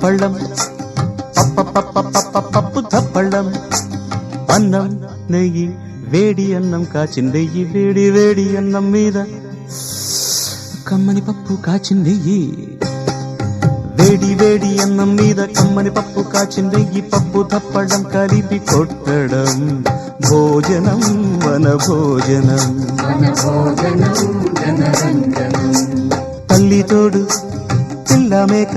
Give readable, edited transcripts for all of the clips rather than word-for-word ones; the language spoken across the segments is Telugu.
తప్పళ్ళం పప్పు తప్పళ్ళం అన్నం నెయ్యి వేడి అన్నం కాచిందెయ్యి వేడి వేడి అన్నం మీద కమ్మని పప్పు కాచిందెయ్యి వేడి వేడి అన్నం మీద కమ్మని పప్పు కాచిందెయ్యి పప్పు తప్పడం కలిపి కొట్టడం భోజనం వన భోజనం తల్లి తోడు పిల్ల మేక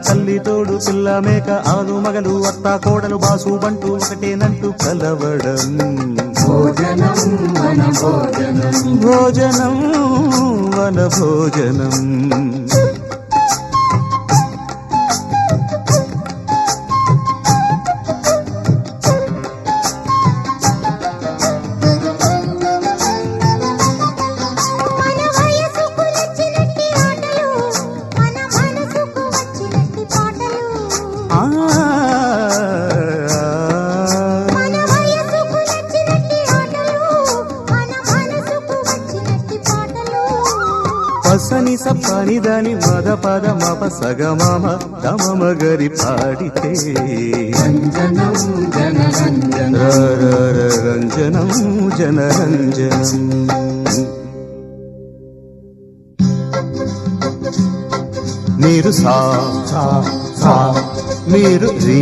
తల్లి తోడు పిల్ల మేక ఆలు మగలు అత్త కోడలు బాసు బంటూ ఒకటేనంటూ కలవడం భోజనం వన భోజనం పసని సప్పని దాని మద పద మప సగమమ గమమ గరి పాడితే రంజనం జనరంజనం మీరు సా మీరు రీ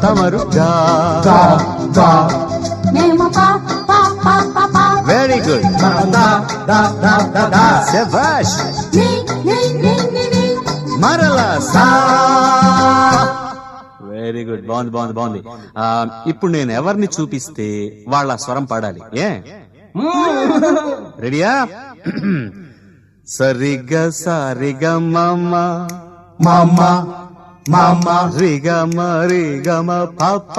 తమరు గా వెరీ గుడ్ శభాష్ మరలా సా వెరీ గుడ్ బాగుంది ఇప్పుడు నేను ఎవరిని చూపిస్తే వాళ్ళ స్వరం పాడాలి ఏ రెడీయా సరిగ సారిగ మమ రిగమ రిగమ పాప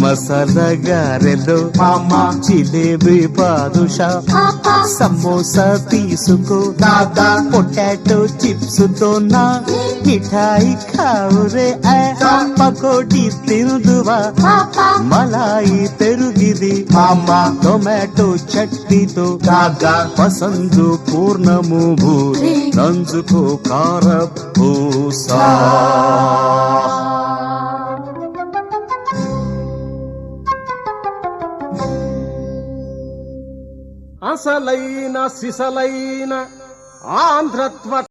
మసాలా గారెలు జిలేబీ బాదుషా సమోసా తీసుకో పొటాటో చిప్స్ తో నా మిఠాయి ఖావురే పకోడీ తిందువా మలాయి పెరుగిది టొమాటో చట్నీతో పసందు పూర్ణము భూరి నంజుకో కార పూసా అసలైన సిసలైన ఆంధ్రత్వ